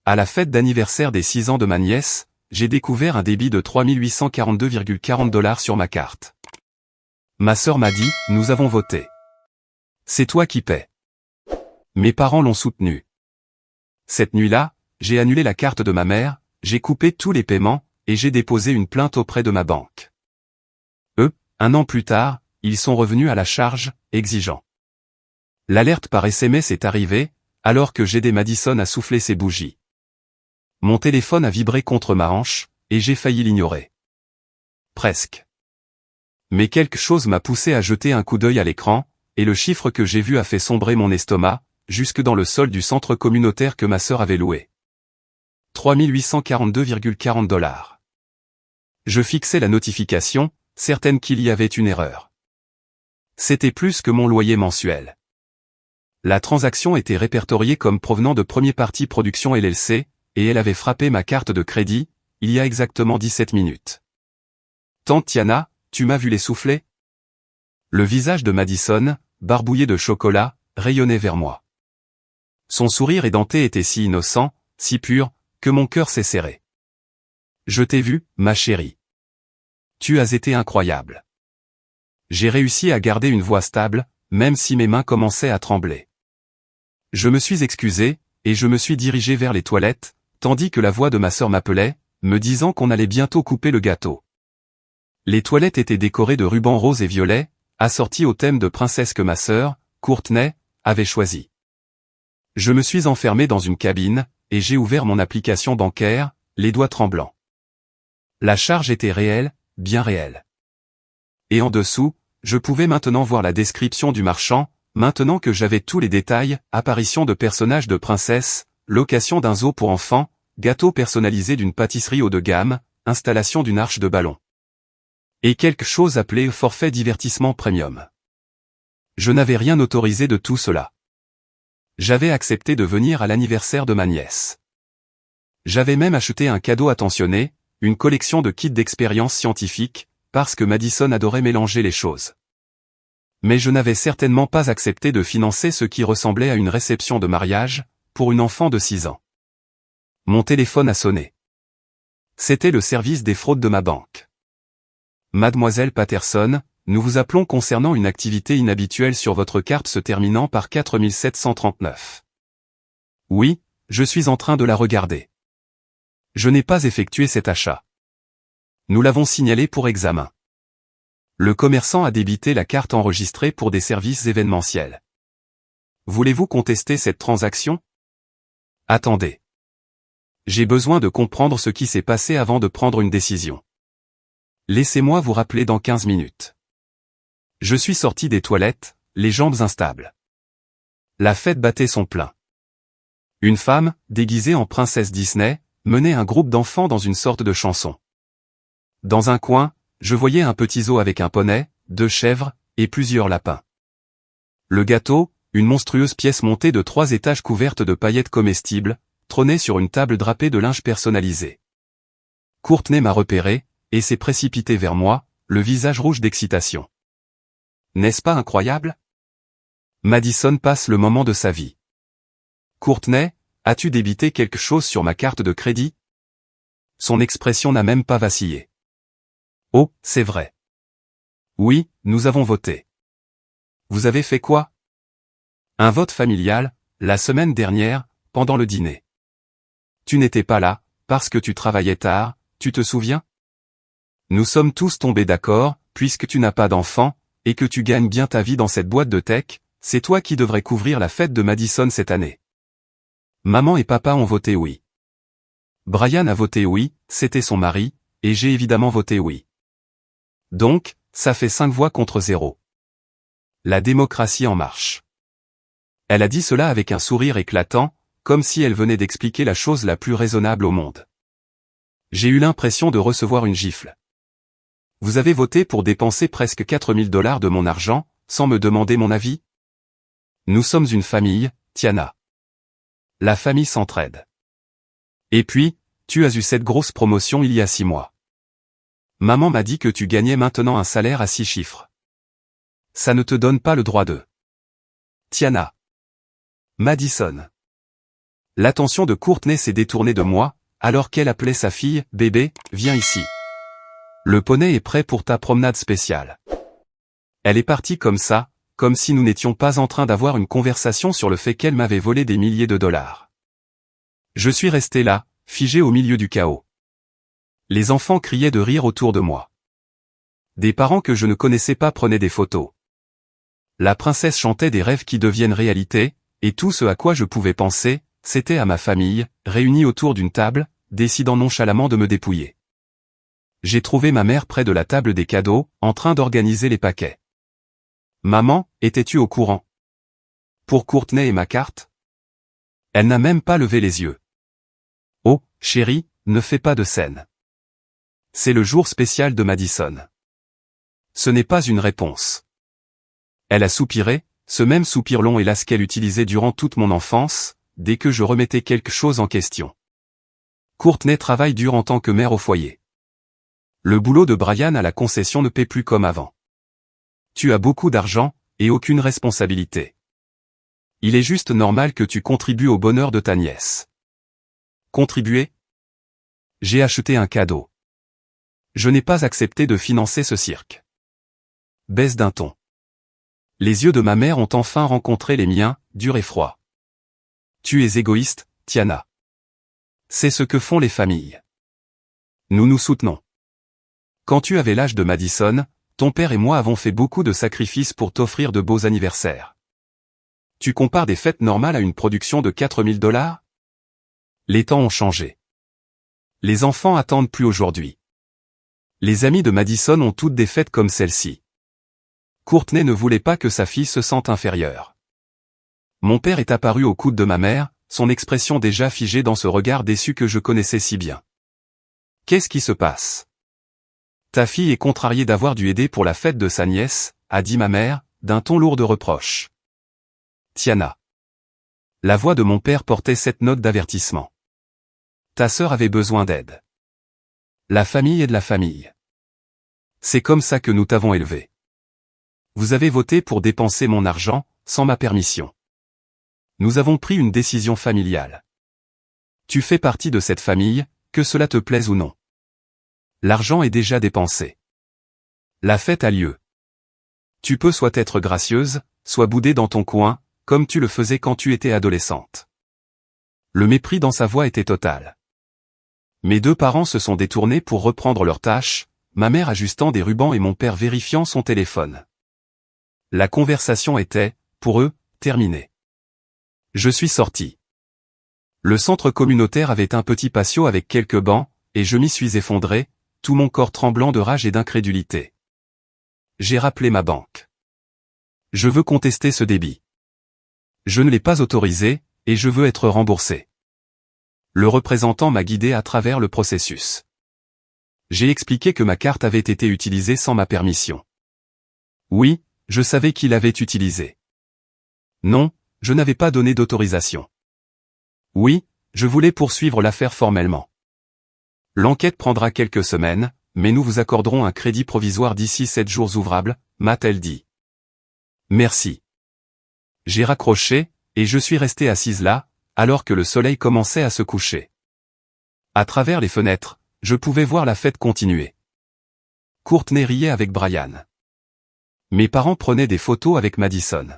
À la fête d'anniversaire des 6 ans de ma nièce, j'ai découvert un débit de 3842,40 $ sur ma carte. Ma sœur m'a dit, nous avons voté. C'est toi qui paies. Mes parents l'ont soutenu. Cette nuit-là, j'ai annulé la carte de ma mère, j'ai coupé tous les paiements, et j'ai déposé une plainte auprès de ma banque. Un an plus tard, ils sont revenus à la charge, exigeant. L'alerte par SMS est arrivée, alors que j'aidais Madison à souffler ses bougies. Mon téléphone a vibré contre ma hanche, et j'ai failli l'ignorer. Presque. Mais quelque chose m'a poussé à jeter un coup d'œil à l'écran, et le chiffre que j'ai vu a fait sombrer mon estomac, jusque dans le sol du centre communautaire que ma sœur avait loué. 3842,40 $. Je fixais la notification, certaine qu'il y avait une erreur. C'était plus que mon loyer mensuel. La transaction était répertoriée comme provenant de Premier Parti Production LLC, et elle avait frappé ma carte de crédit, il y a exactement 17 minutes. Tante Tiana, tu m'as vu les souffler? Le visage de Madison, barbouillé de chocolat, rayonnait vers moi. Son sourire édenté était si innocent, si pur, que mon cœur s'est serré. Je t'ai vu, ma chérie. Tu as été incroyable. J'ai réussi à garder une voix stable, même si mes mains commençaient à trembler. Je me suis excusé, et je me suis dirigé vers les toilettes, tandis que la voix de ma sœur m'appelait, me disant qu'on allait bientôt couper le gâteau. Les toilettes étaient décorées de rubans roses et violets, assortis au thème de princesse que ma sœur, Courtney, avait choisi. Je me suis enfermé dans une cabine, et j'ai ouvert mon application bancaire, les doigts tremblants. La charge était réelle, bien réelle. Et en dessous, je pouvais maintenant voir la description du marchand, maintenant que j'avais tous les détails, apparition de personnages de princesse, location d'un zoo pour enfants, gâteau personnalisé d'une pâtisserie haut de gamme, installation d'une arche de ballon. Et quelque chose appelé forfait divertissement premium. Je n'avais rien autorisé de tout cela. J'avais accepté de venir à l'anniversaire de ma nièce. J'avais même acheté un cadeau attentionné, une collection de kits d'expériences scientifiques, parce que Madison adorait mélanger les choses. Mais je n'avais certainement pas accepté de financer ce qui ressemblait à une réception de mariage, pour une enfant de 6 ans. Mon téléphone a sonné. C'était le service des fraudes de ma banque. Mademoiselle Patterson, nous vous appelons concernant une activité inhabituelle sur votre carte se terminant par 4739. Oui, je suis en train de la regarder. Je n'ai pas effectué cet achat. Nous l'avons signalé pour examen. Le commerçant a débité la carte enregistrée pour des services événementiels. Voulez-vous contester cette transaction? Attendez. J'ai besoin de comprendre ce qui s'est passé avant de prendre une décision. Laissez-moi vous rappeler dans 15 minutes. Je suis sorti des toilettes, les jambes instables. La fête battait son plein. Une femme, déguisée en princesse Disney, menait un groupe d'enfants dans une sorte de chanson. Dans un coin, je voyais un petit zoo avec un poney, 2 chèvres, et plusieurs lapins. Le gâteau, une monstrueuse pièce montée de 3 étages couverte de paillettes comestibles, trônait sur une table drapée de linge personnalisé. Courtney m'a repéré, et s'est précipitée vers moi, le visage rouge d'excitation. N'est-ce pas incroyable? Madison passe le moment de sa vie. Courtney, as-tu débité quelque chose sur ma carte de crédit? Son expression n'a même pas vacillé. Oh, c'est vrai. Oui, nous avons voté. Vous avez fait quoi? Un vote familial, la semaine dernière, pendant le dîner. Tu n'étais pas là, parce que tu travaillais tard, tu te souviens? Nous sommes tous tombés d'accord, puisque tu n'as pas d'enfant, et que tu gagnes bien ta vie dans cette boîte de tech, c'est toi qui devrais couvrir la fête de Madison cette année. Maman et papa ont voté oui. Brian a voté oui, c'était son mari, et j'ai évidemment voté oui. Donc, ça fait 5 voix contre 0. La démocratie en marche. Elle a dit cela avec un sourire éclatant, comme si elle venait d'expliquer la chose la plus raisonnable au monde. J'ai eu l'impression de recevoir une gifle. Vous avez voté pour dépenser presque 4000 $ de mon argent, sans me demander mon avis? Nous sommes une famille, Tiana. La famille s'entraide. Et puis, tu as eu cette grosse promotion il y a 6 mois. Maman m'a dit que tu gagnais maintenant un salaire à 6 chiffres. Ça ne te donne pas le droit de... Tiana. Madison. L'attention de Courtney s'est détournée de moi, alors qu'elle appelait sa fille « Bébé, viens ici. Le poney est prêt pour ta promenade spéciale. » Elle est partie comme ça, comme si nous n'étions pas en train d'avoir une conversation sur le fait qu'elle m'avait volé des milliers de dollars. Je suis resté là, figé au milieu du chaos. Les enfants criaient de rire autour de moi. Des parents que je ne connaissais pas prenaient des photos. La princesse chantait des rêves qui deviennent réalité, et tout ce à quoi je pouvais penser, c'était à ma famille, réunie autour d'une table, décidant nonchalamment de me dépouiller. J'ai trouvé ma mère près de la table des cadeaux, en train d'organiser les paquets. Maman, étais-tu au courant? Pour Courtney et ma carte? Elle n'a même pas levé les yeux. Oh, chérie, ne fais pas de scène. C'est le jour spécial de Madison. Ce n'est pas une réponse. Elle a soupiré, ce même soupir long et las qu'elle utilisait durant toute mon enfance, dès que je remettais quelque chose en question. Courtney travaille dur en tant que mère au foyer. Le boulot de Brian à la concession ne paie plus comme avant. Tu as beaucoup d'argent, et aucune responsabilité. Il est juste normal que tu contribues au bonheur de ta nièce. Contribuer? J'ai acheté un cadeau. Je n'ai pas accepté de financer ce cirque. Baisse d'un ton. Les yeux de ma mère ont enfin rencontré les miens, durs et froids. Tu es égoïste, Tiana. C'est ce que font les familles. Nous nous soutenons. Quand tu avais l'âge de Madison, ton père et moi avons fait beaucoup de sacrifices pour t'offrir de beaux anniversaires. Tu compares des fêtes normales à une production de 4000 $? Les temps ont changé. Les enfants attendent plus aujourd'hui. Les amis de Madison ont toutes des fêtes comme celle-ci. Courtney ne voulait pas que sa fille se sente inférieure. Mon père est apparu au coude de ma mère, son expression déjà figée dans ce regard déçu que je connaissais si bien. Qu'est-ce qui se passe? Ta fille est contrariée d'avoir dû aider pour la fête de sa nièce, a dit ma mère, d'un ton lourd de reproche. Tiana. La voix de mon père portait cette note d'avertissement. Ta sœur avait besoin d'aide. La famille est de la famille. C'est comme ça que nous t'avons élevé. Vous avez voté pour dépenser mon argent, sans ma permission. Nous avons pris une décision familiale. Tu fais partie de cette famille, que cela te plaise ou non. L'argent est déjà dépensé. La fête a lieu. Tu peux soit être gracieuse, soit bouder dans ton coin, comme tu le faisais quand tu étais adolescente. Le mépris dans sa voix était total. Mes deux parents se sont détournés pour reprendre leurs tâches, ma mère ajustant des rubans et mon père vérifiant son téléphone. La conversation était, pour eux, terminée. Je suis sorti. Le centre communautaire avait un petit patio avec quelques bancs, et je m'y suis effondré, tout mon corps tremblant de rage et d'incrédulité. J'ai rappelé ma banque. Je veux contester ce débit. Je ne l'ai pas autorisé, et je veux être remboursé. Le représentant m'a guidé à travers le processus. J'ai expliqué que ma carte avait été utilisée sans ma permission. Oui, je savais qu'il l'avait utilisée. Non, je n'avais pas donné d'autorisation. Oui, je voulais poursuivre l'affaire formellement. L'enquête prendra quelques semaines, mais nous vous accorderons un crédit provisoire d'ici 7 jours ouvrables, m'a-t-elle dit. Merci. J'ai raccroché, et je suis resté assise là, alors que le soleil commençait à se coucher. À travers les fenêtres, je pouvais voir la fête continuer. Courtney riait avec Brian. Mes parents prenaient des photos avec Madison.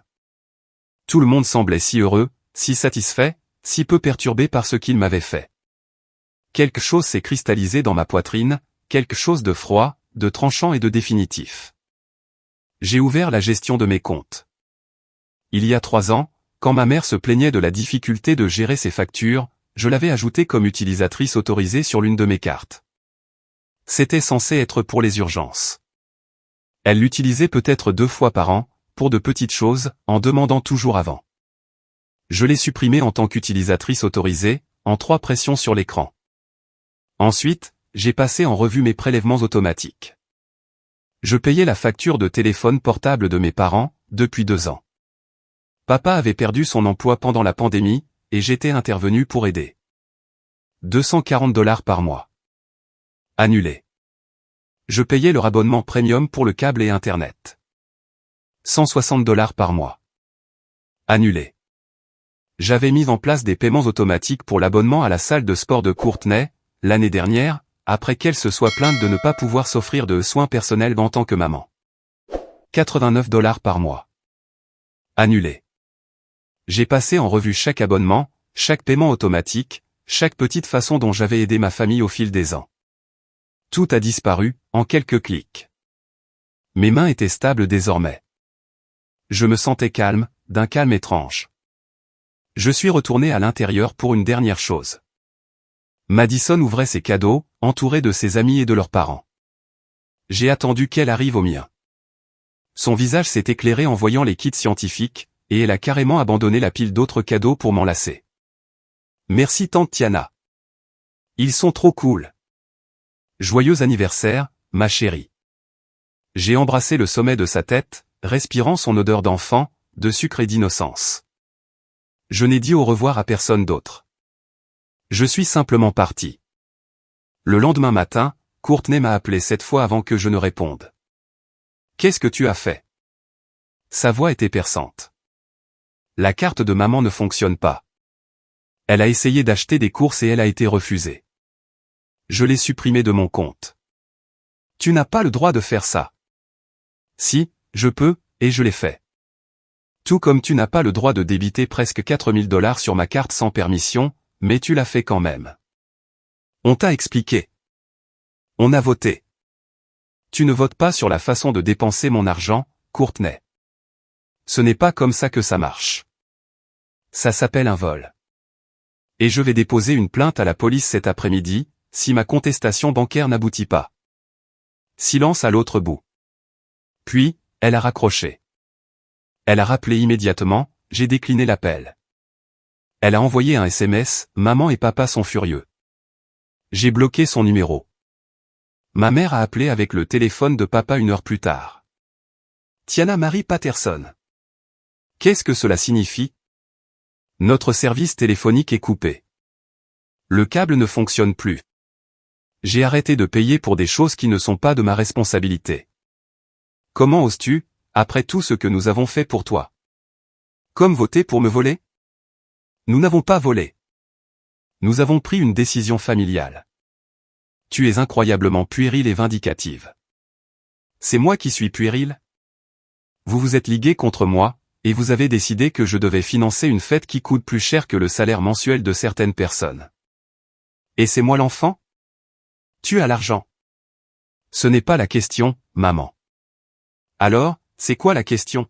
Tout le monde semblait si heureux, si satisfait, si peu perturbé par ce qu'il m'avait fait. Quelque chose s'est cristallisé dans ma poitrine, quelque chose de froid, de tranchant et de définitif. J'ai ouvert la gestion de mes comptes. Il y a 3 ans, quand ma mère se plaignait de la difficulté de gérer ses factures, je l'avais ajoutée comme utilisatrice autorisée sur l'une de mes cartes. C'était censé être pour les urgences. Elle l'utilisait peut-être 2 fois par an, pour de petites choses, en demandant toujours avant. Je l'ai supprimée en tant qu'utilisatrice autorisée, en 3 pressions sur l'écran. Ensuite, j'ai passé en revue mes prélèvements automatiques. Je payais la facture de téléphone portable de mes parents, depuis 2 ans. Papa avait perdu son emploi pendant la pandémie, et j'étais intervenu pour aider. 240 $ par mois. Annulé. Je payais leur abonnement premium pour le câble et Internet. 160 $ par mois. Annulé. J'avais mis en place des paiements automatiques pour l'abonnement à la salle de sport de Courtney, l'année dernière, après qu'elle se soit plainte de ne pas pouvoir s'offrir de soins personnels en tant que maman. 89 $ par mois. Annulé. J'ai passé en revue chaque abonnement, chaque paiement automatique, chaque petite façon dont j'avais aidé ma famille au fil des ans. Tout a disparu, en quelques clics. Mes mains étaient stables désormais. Je me sentais calme, d'un calme étrange. Je suis retourné à l'intérieur pour une dernière chose. Madison ouvrait ses cadeaux, entourée de ses amis et de leurs parents. J'ai attendu qu'elle arrive au mien. Son visage s'est éclairé en voyant les kits scientifiques, et elle a carrément abandonné la pile d'autres cadeaux pour m'enlacer. Merci tante Tiana. Ils sont trop cool. Joyeux anniversaire, ma chérie. J'ai embrassé le sommet de sa tête, respirant son odeur d'enfant, de sucre et d'innocence. Je n'ai dit au revoir à personne d'autre. Je suis simplement parti. Le lendemain matin, Courtney m'a appelé 7 fois avant que je ne réponde. Qu'est-ce que tu as fait? Sa voix était perçante. La carte de maman ne fonctionne pas. Elle a essayé d'acheter des courses et elle a été refusée. Je l'ai supprimée de mon compte. Tu n'as pas le droit de faire ça. Si, je peux, et je l'ai fait. Tout comme tu n'as pas le droit de débiter presque 4000 $ sur ma carte sans permission, mais tu l'as fait quand même. On t'a expliqué. On a voté. Tu ne votes pas sur la façon de dépenser mon argent, Courtney. Ce n'est pas comme ça que ça marche. Ça s'appelle un vol. Et je vais déposer une plainte à la police cet après-midi, si ma contestation bancaire n'aboutit pas. Silence à l'autre bout. Puis, elle a raccroché. Elle a rappelé immédiatement, j'ai décliné l'appel. Elle a envoyé un SMS, maman et papa sont furieux. J'ai bloqué son numéro. Ma mère a appelé avec le téléphone de papa 1 heure plus tard. Tiana Marie Patterson. Qu'est-ce que cela signifie? Notre service téléphonique est coupé. Le câble ne fonctionne plus. J'ai arrêté de payer pour des choses qui ne sont pas de ma responsabilité. Comment oses-tu, après tout ce que nous avons fait pour toi? Comme voter pour me voler? Nous n'avons pas volé. Nous avons pris une décision familiale. Tu es incroyablement puérile et vindicative. C'est moi qui suis puéril? Vous vous êtes ligué contre moi, et vous avez décidé que je devais financer une fête qui coûte plus cher que le salaire mensuel de certaines personnes. Et c'est moi l'enfant? Tu as l'argent. Ce n'est pas la question, maman. Alors, c'est quoi la question?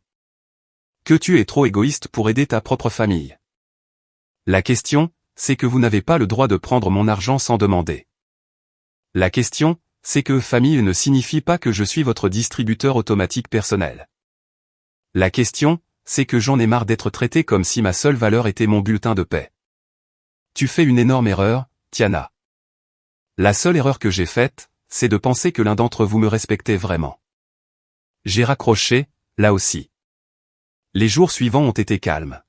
Que tu es trop égoïste pour aider ta propre famille. La question, c'est que vous n'avez pas le droit de prendre mon argent sans demander. La question, c'est que famille ne signifie pas que je suis votre distributeur automatique personnel. La question, c'est que j'en ai marre d'être traité comme si ma seule valeur était mon bulletin de paie. Tu fais une énorme erreur, Tiana. La seule erreur que j'ai faite, c'est de penser que l'un d'entre vous me respectait vraiment. J'ai raccroché, là aussi. Les jours suivants ont été calmes.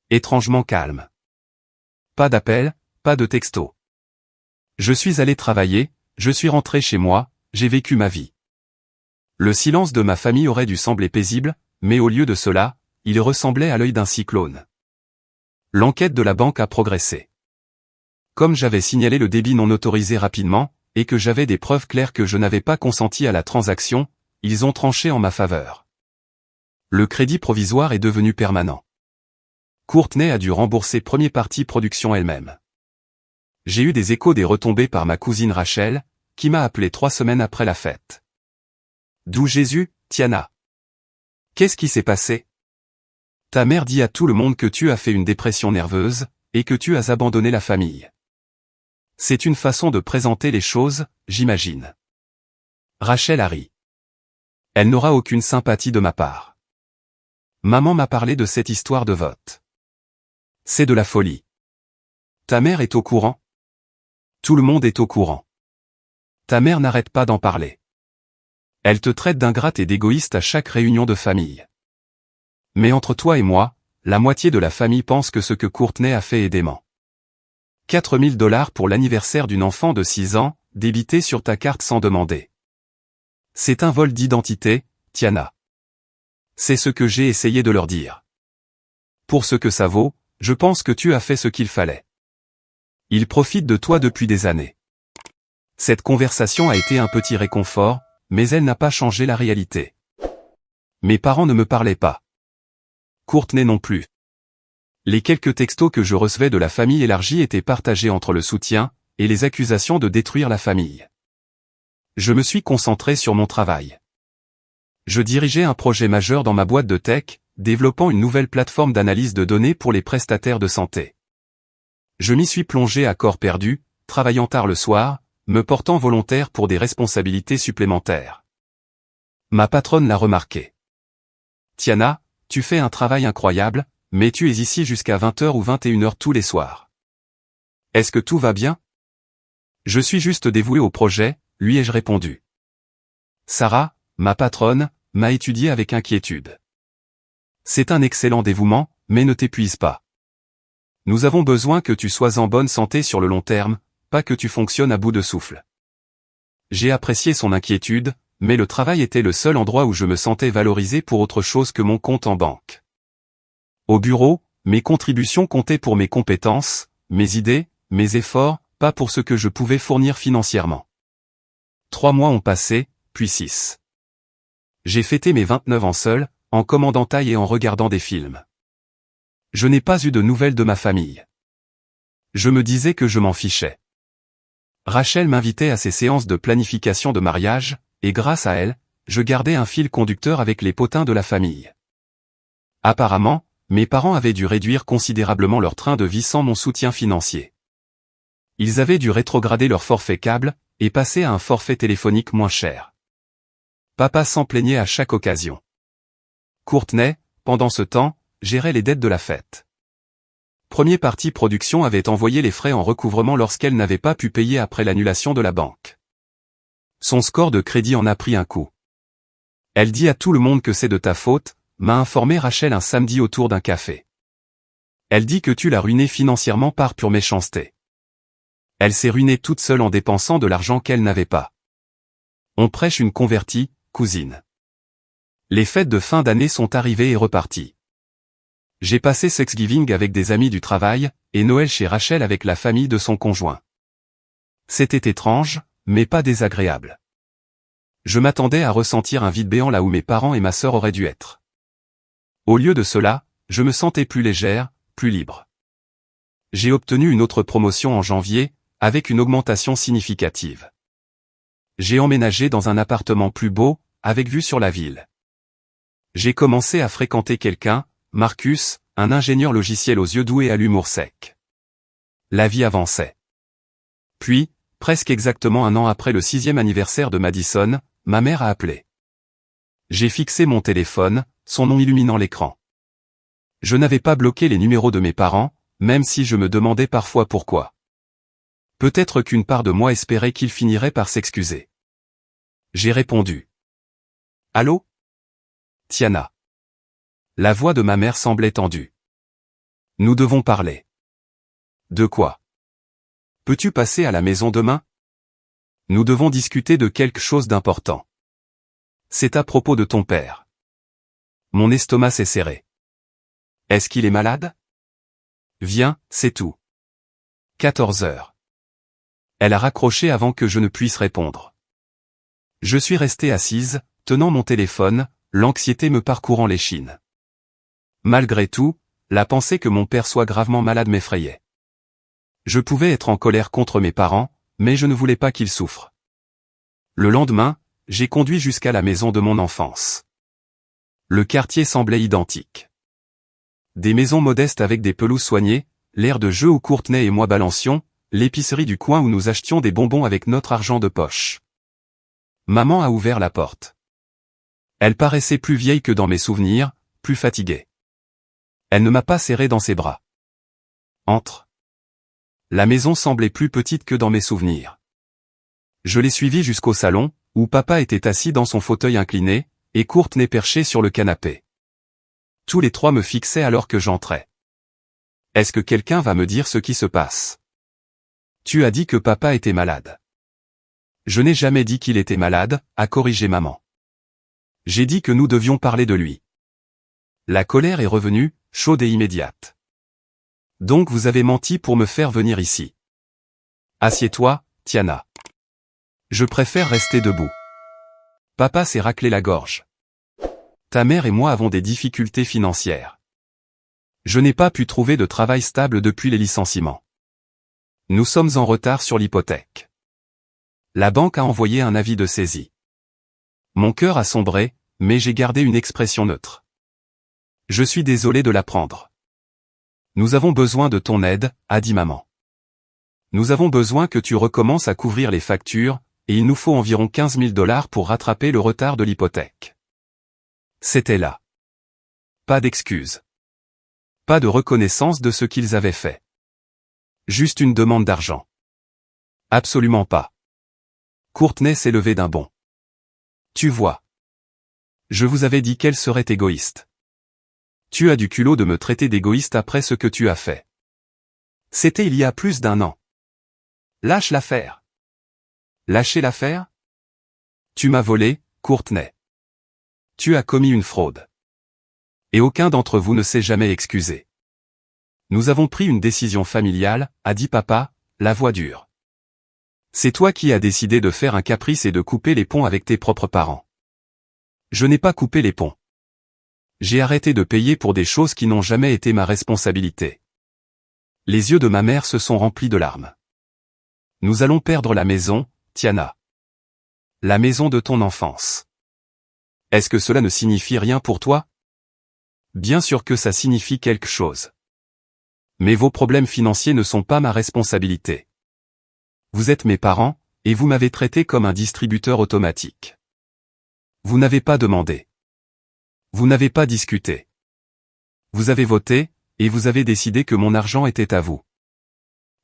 Étrangement calmes. Pas d'appel, pas de texto. Je suis allé travailler, je suis rentré chez moi, j'ai vécu ma vie. Le silence de ma famille aurait dû sembler paisible, mais au lieu de cela, il ressemblait à l'œil d'un cyclone. L'enquête de la banque a progressé. Comme j'avais signalé le débit non autorisé rapidement, et que j'avais des preuves claires que je n'avais pas consenti à la transaction, ils ont tranché en ma faveur. Le crédit provisoire est devenu permanent. Courtney a dû rembourser première partie production elle-même. J'ai eu des échos des retombées par ma cousine Rachel, qui m'a appelé 3 semaines après la fête. D'où Jésus, Tiana? Qu'est-ce qui s'est passé? Ta mère dit à tout le monde que tu as fait une dépression nerveuse, et que tu as abandonné la famille. C'est une façon de présenter les choses, j'imagine. Rachel a ri. Elle n'aura aucune sympathie de ma part. Maman m'a parlé de cette histoire de vote. C'est de la folie. Ta mère est au courant? Tout le monde est au courant. Ta mère n'arrête pas d'en parler. Elle te traite d'ingrate et d'égoïste à chaque réunion de famille. Mais entre toi et moi, la moitié de la famille pense que ce que Courtney a fait est dément. 4000 $ pour l'anniversaire d'une enfant de 6 ans, débité sur ta carte sans demander. C'est un vol d'identité, Tiana. C'est ce que j'ai essayé de leur dire. Pour ce que ça vaut, Je pense que tu as fait ce qu'il fallait. Il profite de toi depuis des années. Cette conversation a été un petit réconfort, mais elle n'a pas changé la réalité. Mes parents ne me parlaient pas. Courtney non plus. Les quelques textos que je recevais de la famille élargie étaient partagés entre le soutien et les accusations de détruire la famille. Je me suis concentré sur mon travail. Je dirigeais un projet majeur dans ma boîte de tech, développant une nouvelle plateforme d'analyse de données pour les prestataires de santé. Je m'y suis plongé à corps perdu, travaillant tard le soir, me portant volontaire pour des responsabilités supplémentaires. Ma patronne l'a remarqué. Tiana, tu fais un travail incroyable, mais tu es ici jusqu'à 20h ou 21h tous les soirs. Est-ce que tout va bien? Je suis juste dévoué au projet, lui ai-je répondu. Sarah, ma patronne, m'a étudié avec inquiétude. C'est un excellent dévouement, mais ne t'épuise pas. Nous avons besoin que tu sois en bonne santé sur le long terme, pas que tu fonctionnes à bout de souffle. J'ai apprécié son inquiétude, mais le travail était le seul endroit où je me sentais valorisé pour autre chose que mon compte en banque. Au bureau, mes contributions comptaient pour mes compétences, mes idées, mes efforts, pas pour ce que je pouvais fournir financièrement. 3 mois ont passé, puis 6. J'ai fêté mes 29 ans seul, en commandant taille et en regardant des films. Je n'ai pas eu de nouvelles de ma famille. Je me disais que je m'en fichais. Rachel m'invitait à ses séances de planification de mariage, et grâce à elle, je gardais un fil conducteur avec les potins de la famille. Apparemment, mes parents avaient dû réduire considérablement leur train de vie sans mon soutien financier. Ils avaient dû rétrograder leur forfait câble, et passer à un forfait téléphonique moins cher. Papa s'en plaignait à chaque occasion. Courtney, pendant ce temps, gérait les dettes de la fête. Premier parti production avait envoyé les frais en recouvrement lorsqu'elle n'avait pas pu payer après l'annulation de la banque. Son score de crédit en a pris un coup. Elle dit à tout le monde que c'est de ta faute, m'a informé Rachel un samedi autour d'un café. Elle dit que tu l'as ruinée financièrement par pure méchanceté. Elle s'est ruinée toute seule en dépensant de l'argent qu'elle n'avait pas. On prêche une convertie, cousine. Les fêtes de fin d'année sont arrivées et reparties. J'ai passé Thanksgiving avec des amis du travail, et Noël chez Rachel avec la famille de son conjoint. C'était étrange, mais pas désagréable. Je m'attendais à ressentir un vide béant là où mes parents et ma sœur auraient dû être. Au lieu de cela, je me sentais plus légère, plus libre. J'ai obtenu une autre promotion en janvier, avec une augmentation significative. J'ai emménagé dans un appartement plus beau, avec vue sur la ville. J'ai commencé à fréquenter quelqu'un, Marcus, un ingénieur logiciel aux yeux doux et à l'humour sec. La vie avançait. Puis, presque exactement un an après le 6e anniversaire de Madison, ma mère a appelé. J'ai fixé mon téléphone, son nom illuminant l'écran. Je n'avais pas bloqué les numéros de mes parents, même si je me demandais parfois pourquoi. Peut-être qu'une part de moi espérait qu'il finirait par s'excuser. J'ai répondu. Allô? Tiana. La voix de ma mère semblait tendue. Nous devons parler. De quoi? Peux-tu passer à la maison demain? Nous devons discuter de quelque chose d'important. C'est à propos de ton père. Mon estomac s'est serré. Est-ce qu'il est malade? Viens, c'est tout. 14 heures. Elle a raccroché avant que je ne puisse répondre. Je suis resté assise, tenant mon téléphone, l'anxiété me parcourant l'échine. Malgré tout, la pensée que mon père soit gravement malade m'effrayait. Je pouvais être en colère contre mes parents, mais je ne voulais pas qu'ils souffrent. Le lendemain, j'ai conduit jusqu'à la maison de mon enfance. Le quartier semblait identique. Des maisons modestes avec des pelouses soignées, l'air de jeu où Courtney et moi balancions, l'épicerie du coin où nous achetions des bonbons avec notre argent de poche. Maman a ouvert la porte. Elle paraissait plus vieille que dans mes souvenirs, plus fatiguée. Elle ne m'a pas serré dans ses bras. Entre. La maison semblait plus petite que dans mes souvenirs. Je l'ai suivie jusqu'au salon, où papa était assis dans son fauteuil incliné, et Courtney perchée sur le canapé. Tous les trois me fixaient alors que j'entrais. Est-ce que quelqu'un va me dire ce qui se passe? Tu as dit que papa était malade. Je n'ai jamais dit qu'il était malade, a corrigé maman. J'ai dit que nous devions parler de lui. La colère est revenue, chaude et immédiate. Donc vous avez menti pour me faire venir ici. Assieds-toi, Tiana. Je préfère rester debout. Papa s'est raclé la gorge. Ta mère et moi avons des difficultés financières. Je n'ai pas pu trouver de travail stable depuis les licenciements. Nous sommes en retard sur l'hypothèque. La banque a envoyé un avis de saisie. Mon cœur a sombré, mais j'ai gardé une expression neutre. Je suis désolé de l'apprendre. Nous avons besoin de ton aide, a dit maman. Nous avons besoin que tu recommences à couvrir les factures, et il nous faut environ 15 000 $ pour rattraper le retard de l'hypothèque. C'était là. Pas d'excuses. Pas de reconnaissance de ce qu'ils avaient fait. Juste une demande d'argent. Absolument pas. Courtney s'est levé d'un bond. Tu vois. Je vous avais dit qu'elle serait égoïste. Tu as du culot de me traiter d'égoïste après ce que tu as fait. C'était il y a plus d'1 an. Lâche l'affaire. Lâcher l'affaire? Tu m'as volé, Courtney. Tu as commis une fraude. Et aucun d'entre vous ne s'est jamais excusé. Nous avons pris une décision familiale, a dit papa, la voix dure. C'est toi qui as décidé de faire un caprice et de couper les ponts avec tes propres parents. Je n'ai pas coupé les ponts. J'ai arrêté de payer pour des choses qui n'ont jamais été ma responsabilité. Les yeux de ma mère se sont remplis de larmes. Nous allons perdre la maison, Tiana. La maison de ton enfance. Est-ce que cela ne signifie rien pour toi? Bien sûr que ça signifie quelque chose. Mais vos problèmes financiers ne sont pas ma responsabilité. Vous êtes mes parents, et vous m'avez traité comme un distributeur automatique. Vous n'avez pas demandé. Vous n'avez pas discuté. Vous avez voté, et vous avez décidé que mon argent était à vous.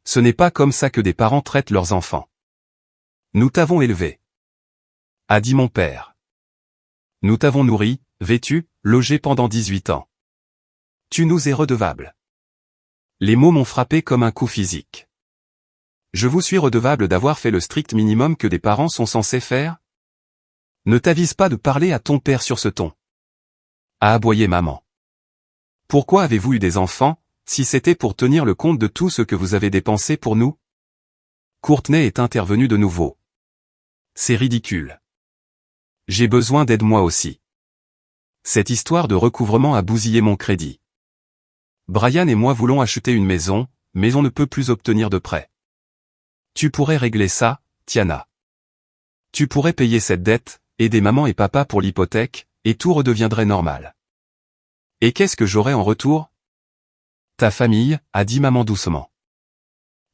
Ce n'est pas comme ça que des parents traitent leurs enfants. Nous t'avons élevé. A dit mon père. Nous t'avons nourri, vêtu, logé pendant 18 ans. Tu nous es redevable. Les mots m'ont frappé comme un coup physique. Je vous suis redevable d'avoir fait le strict minimum que des parents sont censés faire? Ne t'avise pas de parler à ton père sur ce ton. A aboyé maman. Pourquoi avez-vous eu des enfants, si c'était pour tenir le compte de tout ce que vous avez dépensé pour nous? Courtney est intervenu de nouveau. C'est ridicule. J'ai besoin d'aide moi aussi. Cette histoire de recouvrement a bousillé mon crédit. Brian et moi voulons acheter une maison, mais on ne peut plus obtenir de prêt. Tu pourrais régler ça, Tiana. Tu pourrais payer cette dette, aider maman et papa pour l'hypothèque, et tout redeviendrait normal. Et qu'est-ce que j'aurais en retour? Ta famille, a dit maman doucement.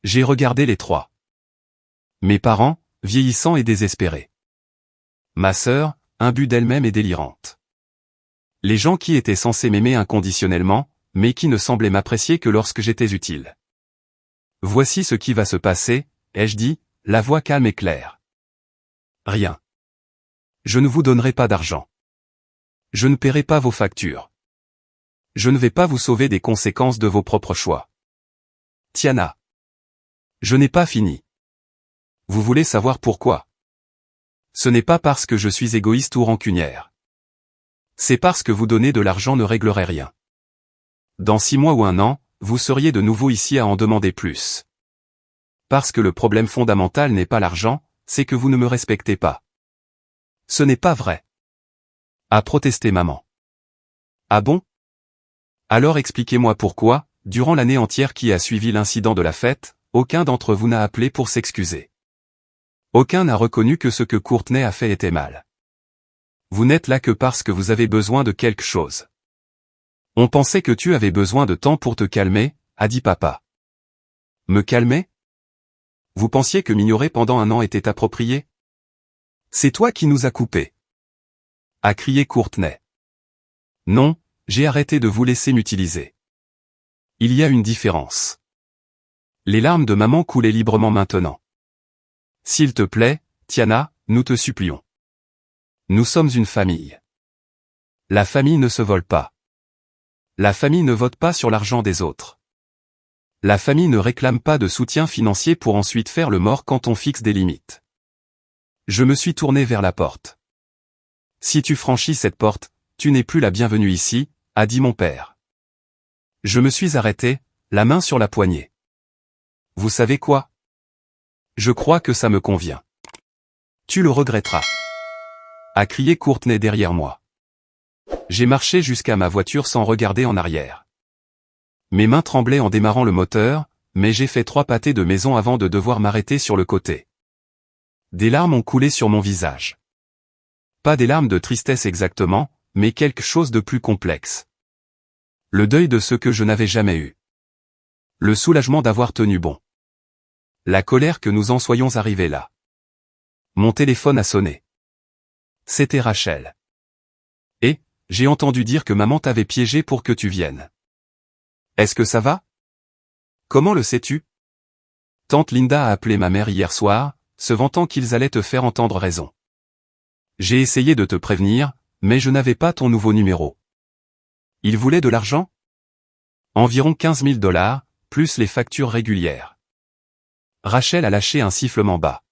J'ai regardé les trois. Mes parents, vieillissants et désespérés. Ma sœur, imbue d'elle-même et délirante. Les gens qui étaient censés m'aimer inconditionnellement, mais qui ne semblaient m'apprécier que lorsque j'étais utile. Voici ce qui va se passer, ai-je dit, la voix calme et claire. Rien. Je ne vous donnerai pas d'argent. Je ne paierai pas vos factures. Je ne vais pas vous sauver des conséquences de vos propres choix. Tiana. Je n'ai pas fini. Vous voulez savoir pourquoi? Ce n'est pas parce que je suis égoïste ou rancunière. C'est parce que vous donner de l'argent ne réglerait rien. Dans 6 mois ou 1 an, vous seriez de nouveau ici à en demander plus. Parce que le problème fondamental n'est pas l'argent, c'est que vous ne me respectez pas. Ce n'est pas vrai. A protesté maman. Ah bon? Alors expliquez-moi pourquoi, durant l'année entière qui a suivi l'incident de la fête, aucun d'entre vous n'a appelé pour s'excuser. Aucun n'a reconnu que ce que Courtney a fait était mal. Vous n'êtes là que parce que vous avez besoin de quelque chose. On pensait que tu avais besoin de temps pour te calmer, a dit papa. Me calmer? Vous pensiez que m'ignorer pendant 1 an était approprié? C'est toi qui nous as coupés. A crié Courtney. Non, j'ai arrêté de vous laisser m'utiliser. Il y a une différence. Les larmes de maman coulaient librement maintenant. S'il te plaît, Tiana, nous te supplions. Nous sommes une famille. La famille ne se vole pas. La famille ne vote pas sur l'argent des autres. La famille ne réclame pas de soutien financier pour ensuite faire le mort quand on fixe des limites. Je me suis tourné vers la porte. Si tu franchis cette porte, tu n'es plus la bienvenue ici, a dit mon père. Je me suis arrêté, la main sur la poignée. Vous savez quoi? Je crois que ça me convient. Tu le regretteras, a crié Courtney derrière moi. J'ai marché jusqu'à ma voiture sans regarder en arrière. Mes mains tremblaient en démarrant le moteur, mais j'ai fait 3 pâtés de maison avant de devoir m'arrêter sur le côté. Des larmes ont coulé sur mon visage. Pas des larmes de tristesse exactement, mais quelque chose de plus complexe. Le deuil de ce que je n'avais jamais eu. Le soulagement d'avoir tenu bon. La colère que nous en soyons arrivés là. Mon téléphone a sonné. C'était Rachel. Et, j'ai entendu dire que maman t'avait piégé pour que tu viennes. Est-ce que ça va? Comment le sais-tu? Tante Linda a appelé ma mère hier soir, se vantant qu'ils allaient te faire entendre raison. J'ai essayé de te prévenir, mais je n'avais pas ton nouveau numéro. Il voulait de l'argent? Environ 15 000 $, plus les factures régulières. Rachel a lâché un sifflement bas.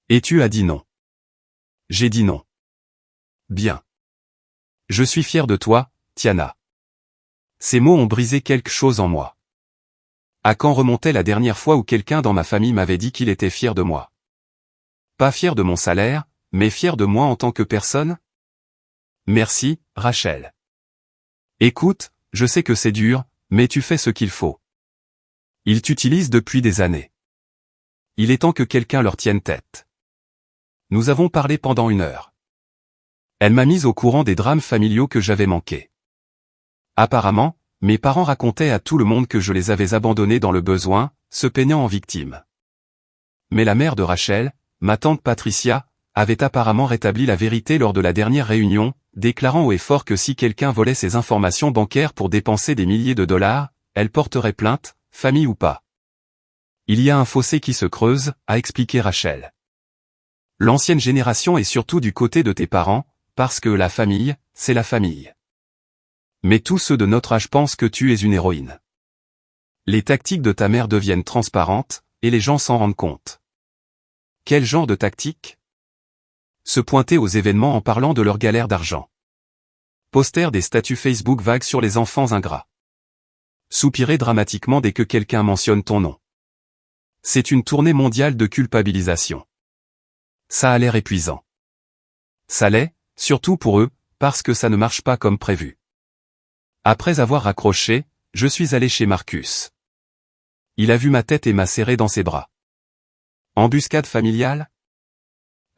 Et tu as dit non. J'ai dit non. Bien. Je suis fier de toi, Tiana. Ces mots ont brisé quelque chose en moi. À quand remontait la dernière fois où quelqu'un dans ma famille m'avait dit qu'il était fier de moi? Pas fier de mon salaire, mais fier de moi en tant que personne? Merci, Rachel. Écoute, je sais que c'est dur, mais tu fais ce qu'il faut. Ils t'utilisent depuis des années. Il est temps que quelqu'un leur tienne tête. Nous avons parlé pendant 1 heure. Elle m'a mise au courant des drames familiaux que j'avais manqués. Apparemment, mes parents racontaient à tout le monde que je les avais abandonnés dans le besoin, se peignant en victimes. Mais la mère de Rachel, ma tante Patricia, avait apparemment rétabli la vérité lors de la dernière réunion, déclarant haut et fort que si quelqu'un volait ses informations bancaires pour dépenser des milliers de dollars, elle porterait plainte, famille ou pas. Il y a un fossé qui se creuse, a expliqué Rachel. L'ancienne génération est surtout du côté de tes parents, parce que la famille, c'est la famille. Mais tous ceux de notre âge pensent que tu es une héroïne. Les tactiques de ta mère deviennent transparentes, et les gens s'en rendent compte. Quel genre de tactique? Se pointer aux événements en parlant de leur galère d'argent. Poster des statuts Facebook vagues sur les enfants ingrats. Soupirer dramatiquement dès que quelqu'un mentionne ton nom. C'est une tournée mondiale de culpabilisation. Ça a l'air épuisant. Ça l'est, surtout pour eux, parce que ça ne marche pas comme prévu. Après avoir raccroché, je suis allé chez Marcus. Il a vu ma tête et m'a serré dans ses bras. Embuscade familiale?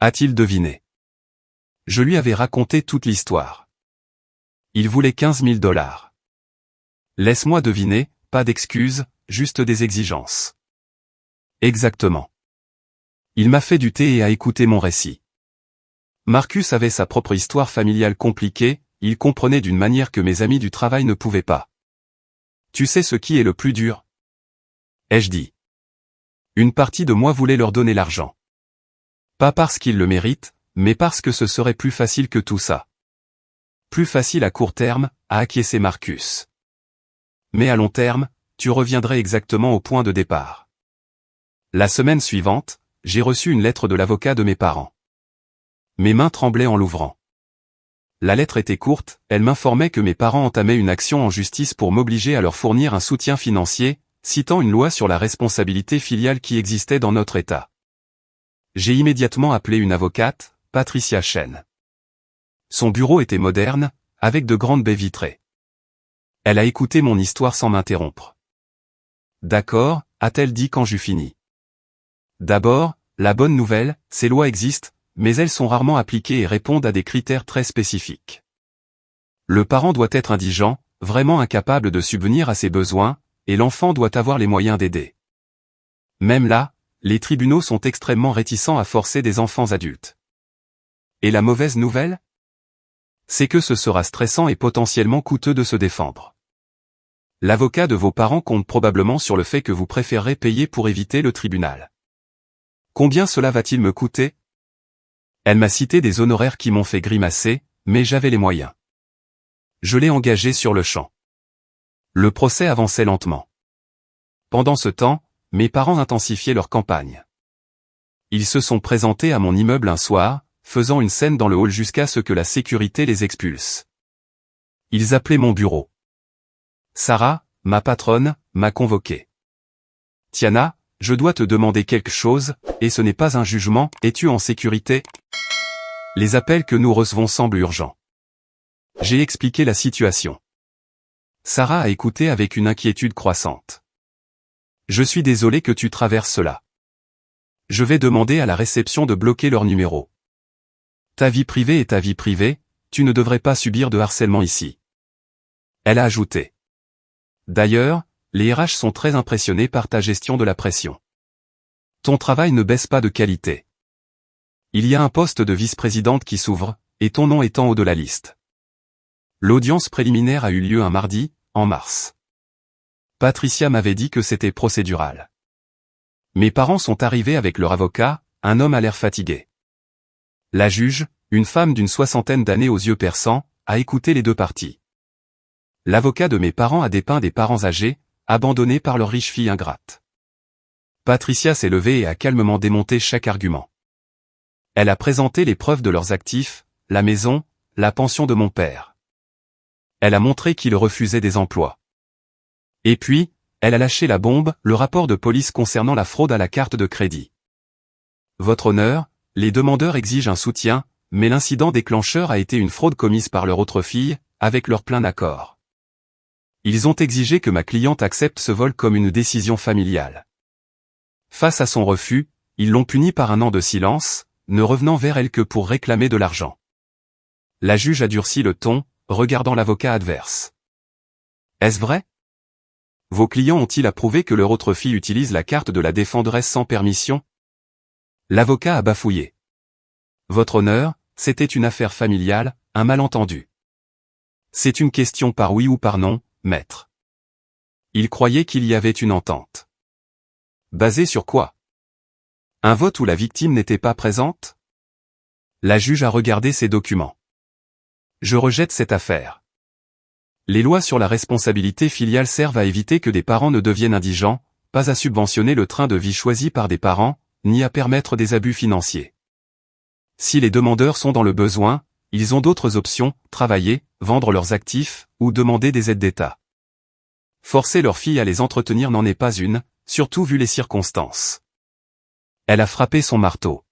A-t-il deviné? Je lui avais raconté toute l'histoire. Il voulait 15 000 $. Laisse-moi deviner, pas d'excuses, juste des exigences. Exactement. Il m'a fait du thé et a écouté mon récit. Marcus avait sa propre histoire familiale compliquée, il comprenait d'une manière que mes amis du travail ne pouvaient pas. Tu sais ce qui est le plus dur? Ai-je dit. Une partie de moi voulait leur donner l'argent. Pas parce qu'ils le méritent, mais parce que ce serait plus facile que tout ça. Plus facile à court terme, a acquiescé Marcus. Mais à long terme, tu reviendrais exactement au point de départ. La semaine suivante, j'ai reçu une lettre de l'avocat de mes parents. Mes mains tremblaient en l'ouvrant. La lettre était courte, elle m'informait que mes parents entamaient une action en justice pour m'obliger à leur fournir un soutien financier, citant une loi sur la responsabilité filiale qui existait dans notre État. J'ai immédiatement appelé une avocate, Patricia Chen. Son bureau était moderne, avec de grandes baies vitrées. Elle a écouté mon histoire sans m'interrompre. D'accord, a-t-elle dit quand j'eus fini. D'abord, la bonne nouvelle, ces lois existent, mais elles sont rarement appliquées et répondent à des critères très spécifiques. Le parent doit être indigent, vraiment incapable de subvenir à ses besoins, et l'enfant doit avoir les moyens d'aider. Même là, les tribunaux sont extrêmement réticents à forcer des enfants adultes. Et la mauvaise nouvelle? C'est que ce sera stressant et potentiellement coûteux de se défendre. L'avocat de vos parents compte probablement sur le fait que vous préférerez payer pour éviter le tribunal. Combien cela va-t-il me coûter? Elle m'a cité des honoraires qui m'ont fait grimacer, mais j'avais les moyens. Je l'ai engagé sur le champ. Le procès avançait lentement. Pendant ce temps, mes parents intensifiaient leur campagne. Ils se sont présentés à mon immeuble un soir, faisant une scène dans le hall jusqu'à ce que la sécurité les expulse. Ils appelaient mon bureau. Sarah, ma patronne, m'a convoqué. Tiana, je dois te demander quelque chose, et ce n'est pas un jugement, es-tu en sécurité? Les appels que nous recevons semblent urgents. J'ai expliqué la situation. Sarah a écouté avec une inquiétude croissante. Je suis désolé que tu traverses cela. Je vais demander à la réception de bloquer leur numéro. Ta vie privée est ta vie privée, tu ne devrais pas subir de harcèlement ici. Elle a ajouté. D'ailleurs, les RH sont très impressionnés par ta gestion de la pression. Ton travail ne baisse pas de qualité. Il y a un poste de vice-présidente qui s'ouvre, et ton nom est en haut de la liste. L'audience préliminaire a eu lieu un mardi, en mars. Patricia m'avait dit que c'était procédural. Mes parents sont arrivés avec leur avocat, un homme à l'air fatigué. La juge, une femme d'une 60aine d'années aux yeux perçants, a écouté les deux parties. L'avocat de mes parents a dépeint des parents âgés, abandonnés par leur riche fille ingrate. Patricia s'est levée et a calmement démonté chaque argument. Elle a présenté les preuves de leurs actifs, la maison, la pension de mon père. Elle a montré qu'il refusait des emplois. Et puis, elle a lâché la bombe, le rapport de police concernant la fraude à la carte de crédit. Votre honneur, les demandeurs exigent un soutien, mais l'incident déclencheur a été une fraude commise par leur autre fille, avec leur plein accord. Ils ont exigé que ma cliente accepte ce vol comme une décision familiale. Face à son refus, ils l'ont punie par 1 an de silence, ne revenant vers elle que pour réclamer de l'argent. La juge a durci le ton, regardant l'avocat adverse. Est-ce vrai? Vos clients ont-ils approuvé que leur autre fille utilise la carte de la défenderesse sans permission? L'avocat a bafouillé. Votre honneur, c'était une affaire familiale, un malentendu. C'est une question par oui ou par non, maître. Il croyait qu'il y avait une entente. Basée sur quoi? Un vote où la victime n'était pas présente? La juge a regardé ses documents. Je rejette cette affaire. Les lois sur la responsabilité filiale servent à éviter que des parents ne deviennent indigents, pas à subventionner le train de vie choisi par des parents, ni à permettre des abus financiers. Si les demandeurs sont dans le besoin, ils ont d'autres options, travailler, vendre leurs actifs, ou demander des aides d'État. Forcer leur fille à les entretenir n'en est pas une, surtout vu les circonstances. Elle a frappé son marteau.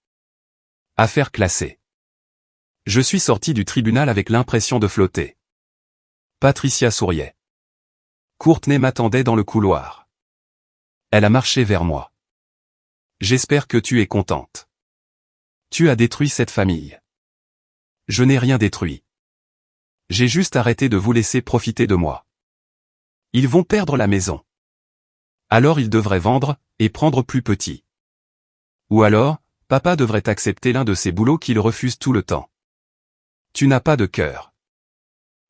Affaire classée. Je suis sorti du tribunal avec l'impression de flotter. Patricia souriait. Courtney m'attendait dans le couloir. Elle a marché vers moi. J'espère que tu es contente. Tu as détruit cette famille. Je n'ai rien détruit. J'ai juste arrêté de vous laisser profiter de moi. Ils vont perdre la maison. Alors ils devraient vendre, et prendre plus petit. Ou alors, papa devrait accepter l'un de ces boulots qu'il refuse tout le temps. Tu n'as pas de cœur.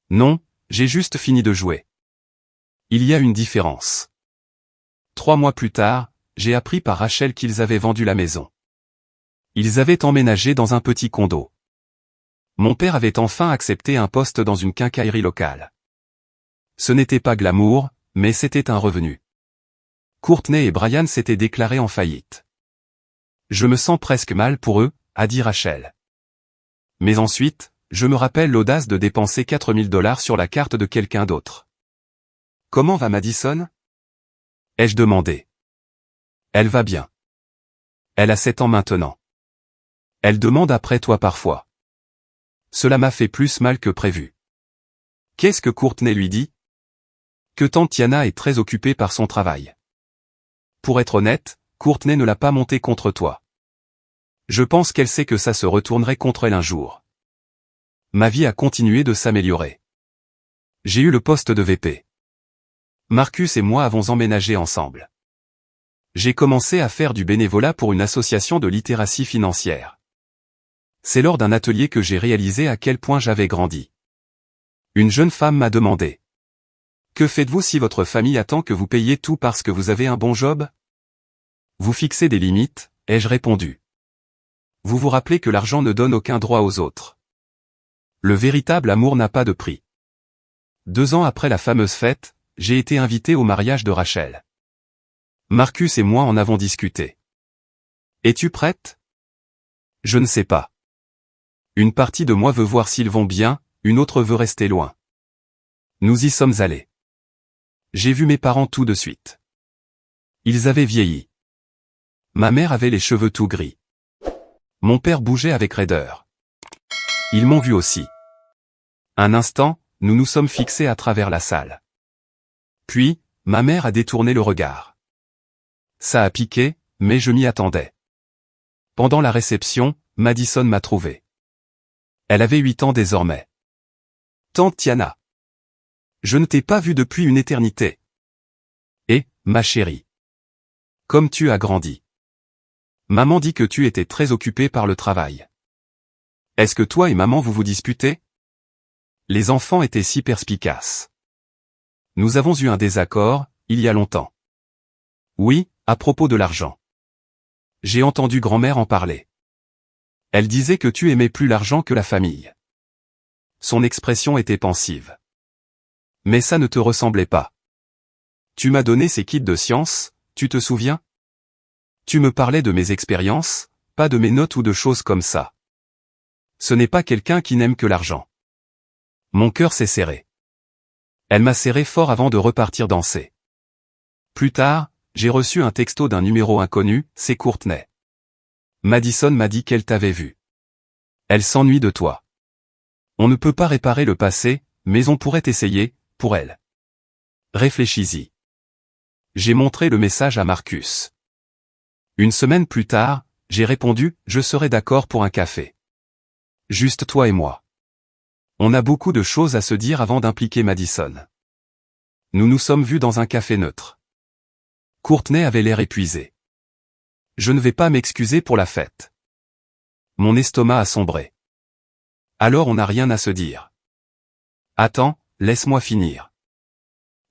Non, j'ai juste fini de jouer. Il y a une différence. 3 mois plus tard, j'ai appris par Rachel qu'ils avaient vendu la maison. Ils avaient emménagé dans un petit condo. Mon père avait enfin accepté un poste dans une quincaillerie locale. Ce n'était pas glamour, mais c'était un revenu. Courtney et Brian s'étaient déclarés en faillite. Je me sens presque mal pour eux, a dit Rachel. Mais ensuite, je me rappelle l'audace de dépenser $4000 sur la carte de quelqu'un d'autre. Comment va Madison? Ai-je demandé. Elle va bien. Elle a 7 ans maintenant. Elle demande après toi parfois. Cela m'a fait plus mal que prévu. Qu'est-ce que Courtney lui dit? Que tante Tiana est très occupée par son travail. Pour être honnête, Courtney ne l'a pas monté contre toi. Je pense qu'elle sait que ça se retournerait contre elle un jour. Ma vie a continué de s'améliorer. J'ai eu le poste de VP. Marcus et moi avons emménagé ensemble. J'ai commencé à faire du bénévolat pour une association de littératie financière. C'est lors d'un atelier que j'ai réalisé à quel point j'avais grandi. Une jeune femme m'a demandé. Que faites-vous si votre famille attend que vous payiez tout parce que vous avez un bon job? Vous fixez des limites, ai-je répondu. Vous vous rappelez que l'argent ne donne aucun droit aux autres. Le véritable amour n'a pas de prix. 2 ans après la fameuse fête, j'ai été invité au mariage de Rachel. Marcus et moi en avons discuté. Es-tu prête? Je ne sais pas. Une partie de moi veut voir s'ils vont bien, une autre veut rester loin. Nous y sommes allés. J'ai vu mes parents tout de suite. Ils avaient vieilli. Ma mère avait les cheveux tout gris. Mon père bougeait avec raideur. Ils m'ont vu aussi. Un instant, nous nous sommes fixés à travers la salle. Puis, ma mère a détourné le regard. Ça a piqué, mais je m'y attendais. Pendant la réception, Madison m'a trouvé. Elle avait 8 ans désormais. Tante Tiana. Je ne t'ai pas vue depuis une éternité. Et, ma chérie. Comme tu as grandi. Maman dit que tu étais très occupée par le travail. Est-ce que toi et maman vous disputez? Les enfants étaient si perspicaces. Nous avons eu un désaccord, il y a longtemps. Oui, à propos de l'argent. J'ai entendu grand-mère en parler. Elle disait que tu aimais plus l'argent que la famille. Son expression était pensive. Mais ça ne te ressemblait pas. Tu m'as donné ces kits de science, tu te souviens? Tu me parlais de mes expériences, pas de mes notes ou de choses comme ça. Ce n'est pas quelqu'un qui n'aime que l'argent. Mon cœur s'est serré. Elle m'a serré fort avant de repartir danser. Plus tard, j'ai reçu un texto d'un numéro inconnu, c'est Courtney. Madison m'a dit qu'elle t'avait vu. Elle s'ennuie de toi. On ne peut pas réparer le passé, mais on pourrait essayer, pour elle. Réfléchis-y. J'ai montré le message à Marcus. Une semaine plus tard, j'ai répondu, je serai d'accord pour un café. Juste toi et moi. On a beaucoup de choses à se dire avant d'impliquer Madison. Nous nous sommes vus dans un café neutre. Courtney avait l'air épuisé. Je ne vais pas m'excuser pour la fête. Mon estomac a sombré. Alors on n'a rien à se dire. Attends, laisse-moi finir.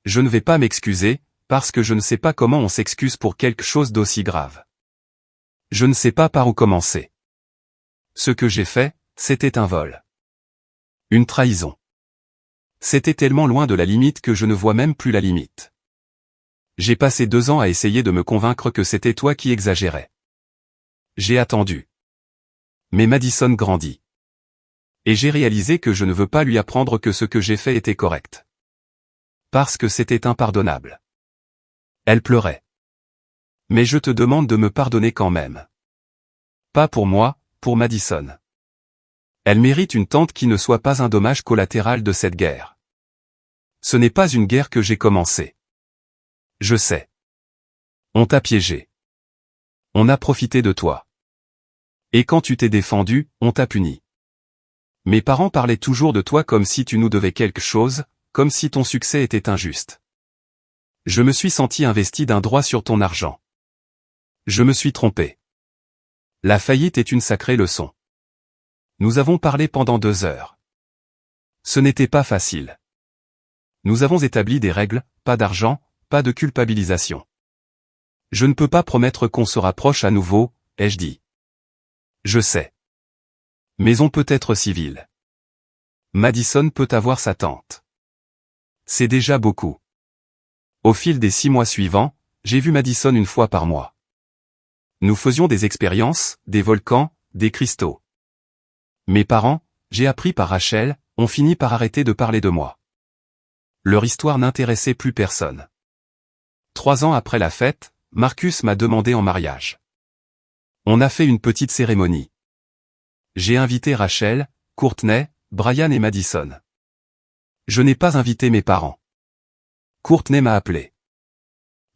Je ne vais pas m'excuser, parce que je ne sais pas comment on s'excuse pour quelque chose d'aussi grave. Je ne sais pas par où commencer. Ce que j'ai fait, c'était un vol. Une trahison. C'était tellement loin de la limite que je ne vois même plus la limite. J'ai passé 2 ans à essayer de me convaincre que c'était toi qui exagérais. J'ai attendu. Mais Madison grandit. Et j'ai réalisé que je ne veux pas lui apprendre que ce que j'ai fait était correct. Parce que c'était impardonnable. Elle pleurait. Mais je te demande de me pardonner quand même. Pas pour moi, pour Madison. Elle mérite une tante qui ne soit pas un dommage collatéral de cette guerre. Ce n'est pas une guerre que j'ai commencée. Je sais. On t'a piégé. On a profité de toi. Et quand tu t'es défendu, on t'a puni. Mes parents parlaient toujours de toi comme si tu nous devais quelque chose, comme si ton succès était injuste. Je me suis senti investi d'un droit sur ton argent. Je me suis trompé. La faillite est une sacrée leçon. Nous avons parlé pendant 2 heures. Ce n'était pas facile. Nous avons établi des règles, pas d'argent, pas de culpabilisation. Je ne peux pas promettre qu'on se rapproche à nouveau, ai-je dit. Je sais. Mais on peut être civil. Madison peut avoir sa tante. C'est déjà beaucoup. Au fil des 6 mois suivants, j'ai vu Madison une fois par mois. Nous faisions des expériences, des volcans, des cristaux. Mes parents, j'ai appris par Rachel, ont fini par arrêter de parler de moi. Leur histoire n'intéressait plus personne. 3 ans après la fête, Marcus m'a demandé en mariage. On a fait une petite cérémonie. J'ai invité Rachel, Courtney, Brian et Madison. Je n'ai pas invité mes parents. Courtney m'a appelé.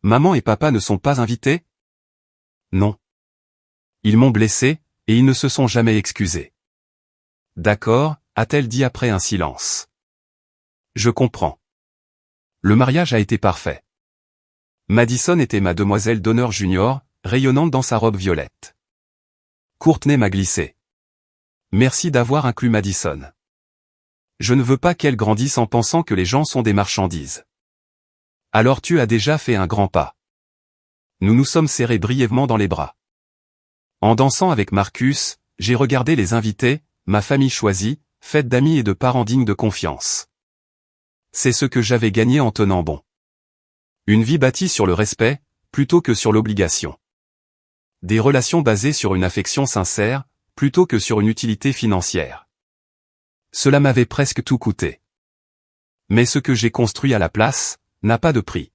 Maman et papa ne sont pas invités? Non. Ils m'ont blessé, et ils ne se sont jamais excusés. D'accord, a-t-elle dit après un silence. Je comprends. Le mariage a été parfait. Madison était ma demoiselle d'honneur junior, rayonnante dans sa robe violette. Courtney m'a glissé. Merci d'avoir inclus Madison. Je ne veux pas qu'elle grandisse en pensant que les gens sont des marchandises. Alors tu as déjà fait un grand pas. Nous nous sommes serrés brièvement dans les bras. En dansant avec Marcus, j'ai regardé les invités, ma famille choisie, faite d'amis et de parents dignes de confiance. C'est ce que j'avais gagné en tenant bon. Une vie bâtie sur le respect, plutôt que sur l'obligation. Des relations basées sur une affection sincère, plutôt que sur une utilité financière. Cela m'avait presque tout coûté. Mais ce que j'ai construit à la place, n'a pas de prix.